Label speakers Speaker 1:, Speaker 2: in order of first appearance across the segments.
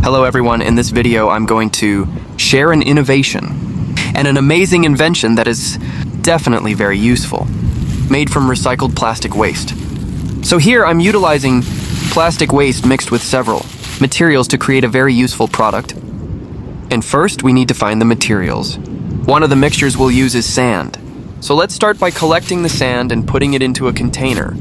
Speaker 1: Hello everyone, in this video I'm going to share an innovation and an amazing invention that is definitely very useful, made from recycled plastic waste. So here I'm utilizing plastic waste mixed with several materials to create a very useful product. And first we need to find the materials. One of the mixtures we'll use is sand. So let's start by collecting the sand and putting it into a container.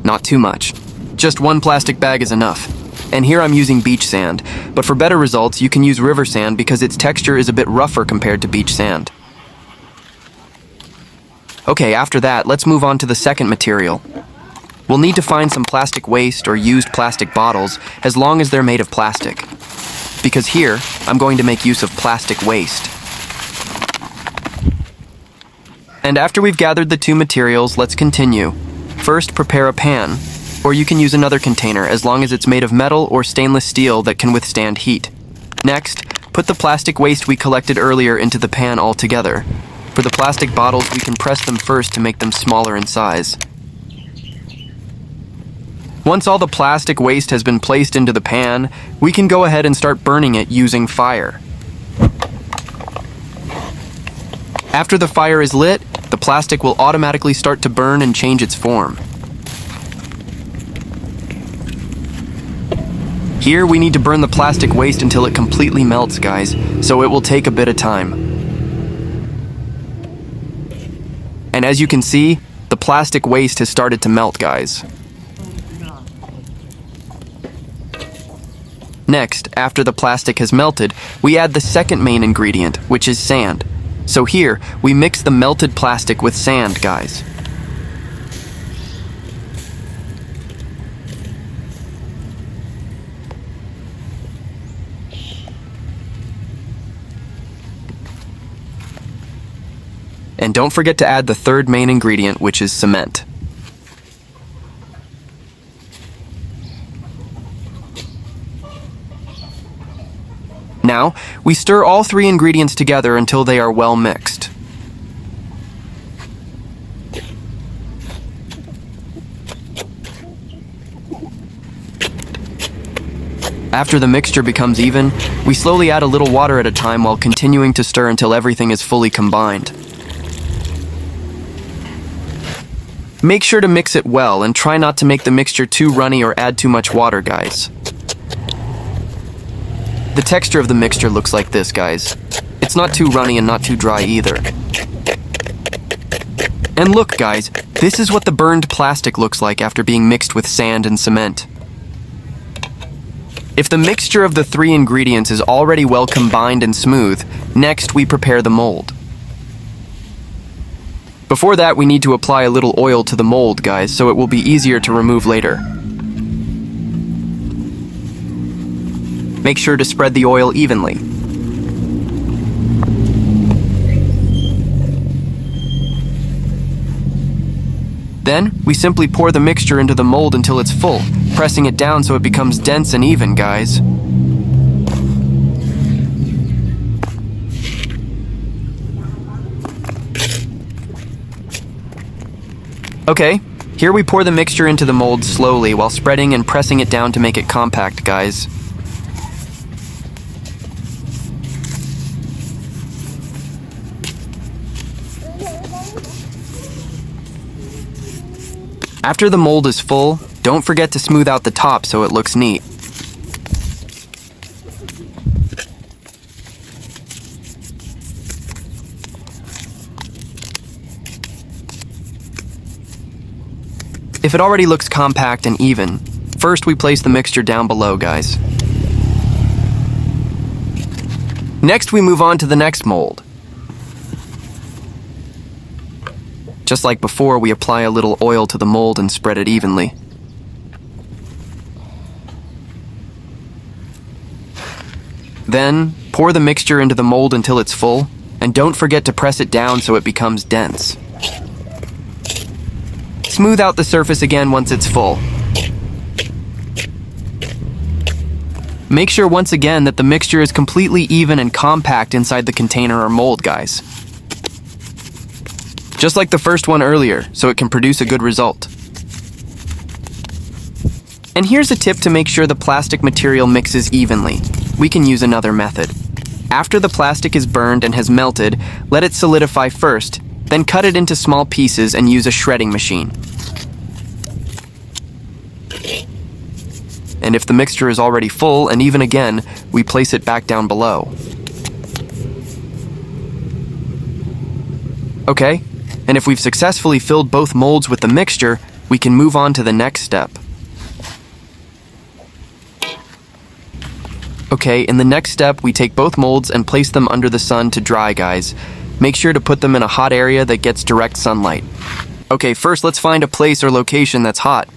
Speaker 1: Not too much. Just one plastic bag is enough. And here I'm using beach sand, but for better results you can use river sand because its texture is a bit rougher compared to beach sand. Okay, after that, let's move on to the second material. We'll need to find some plastic waste or used plastic bottles as long as they're made of plastic. Because here, I'm going to make use of plastic waste. And after we've gathered the two materials, let's continue. First, prepare a pan. Or you can use another container as long as it's made of metal or stainless steel that can withstand heat. Next, put the plastic waste we collected earlier into the pan all together. For the plastic bottles, we can press them first to make them smaller in size. Once all the plastic waste has been placed into the pan, we can go ahead and start burning it using fire. After the fire is lit, the plastic will automatically start to burn and change its form. Here we need to burn the plastic waste until it completely melts, guys, so it will take a bit of time. And as you can see, the plastic waste has started to melt, guys. Next, after the plastic has melted, we add the second main ingredient, which is sand. So here, we mix the melted plastic with sand, guys. And don't forget to add the third main ingredient, which is cement. Now, we stir all three ingredients together until they are well mixed. After the mixture becomes even, we slowly add a little water at a time while continuing to stir until everything is fully combined. Make sure to mix it well and try not to make the mixture too runny or add too much water, guys. The texture of the mixture looks like this, guys. It's not too runny and not too dry either. And look, guys, this is what the burned plastic looks like after being mixed with sand and cement. If the mixture of the three ingredients is already well combined and smooth, next we prepare the mold. Before that, we need to apply a little oil to the mold, guys, so it will be easier to remove later. Make sure to spread the oil evenly. Then, we simply pour the mixture into the mold until it's full, pressing it down so it becomes dense and even, guys. Okay, here we pour the mixture into the mold slowly while spreading and pressing it down to make it compact, guys. After the mold is full, don't forget to smooth out the top so it looks neat. If it already looks compact and even, first we place the mixture down below, guys. Next we move on to the next mold. Just like before, we apply a little oil to the mold and spread it evenly. Then, pour the mixture into the mold until it's full, and don't forget to press it down so it becomes dense. Smooth out the surface again once it's full. Make sure once again that the mixture is completely even and compact inside the container or mold, guys. Just like the first one earlier, so it can produce a good result. And here's a tip to make sure the plastic material mixes evenly. We can use another method. After the plastic is burned and has melted, let it solidify first, then cut it into small pieces and use a shredding machine. And if the mixture is already full and even again, we place it back down below. Okay, and if we've successfully filled both molds with the mixture, we can move on to the next step. Okay, in the next step, we take both molds and place them under the sun to dry, guys. Make sure to put them in a hot area that gets direct sunlight. Okay, first let's find a place or location that's hot.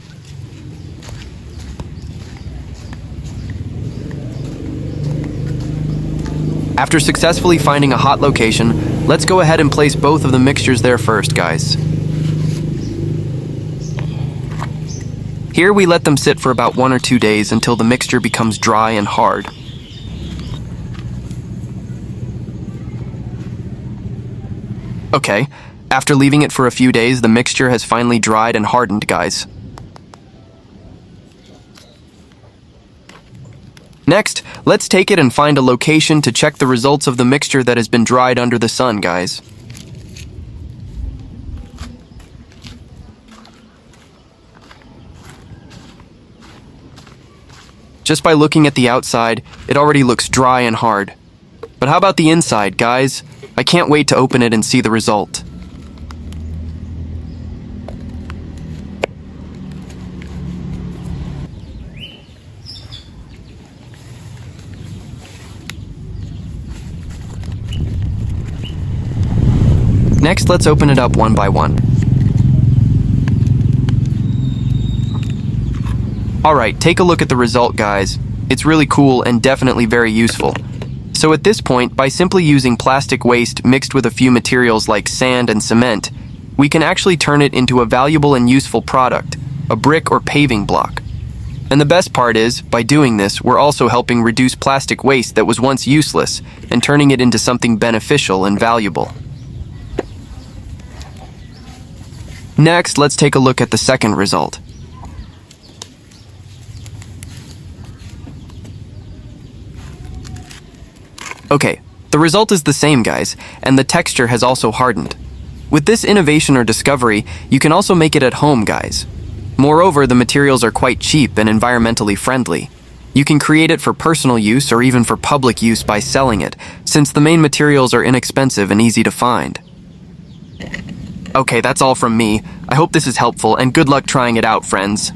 Speaker 1: After successfully finding a hot location, let's go ahead and place both of the mixtures there first, guys. Here we let them sit for about 1 or 2 days until the mixture becomes dry and hard. Okay, after leaving it for a few days, the mixture has finally dried and hardened, guys. Next, let's take it and find a location to check the results of the mixture that has been dried under the sun, guys. Just by looking at the outside, it already looks dry and hard. But how about the inside, guys? I can't wait to open it and see the result. Next, let's open it up one by one. Alright, take a look at the result, guys. It's really cool and definitely very useful. So at this point, by simply using plastic waste mixed with a few materials like sand and cement, we can actually turn it into a valuable and useful product, a brick or paving block. And the best part is, by doing this, we're also helping reduce plastic waste that was once useless and turning it into something beneficial and valuable. Next, let's take a look at the second result. Okay, the result is the same, guys, and the texture has also hardened. With this innovation or discovery, you can also make it at home, guys. Moreover, the materials are quite cheap and environmentally friendly. You can create it for personal use or even for public use by selling it, since the main materials are inexpensive and easy to find. Okay, that's all from me. I hope this is helpful, and good luck trying it out, friends.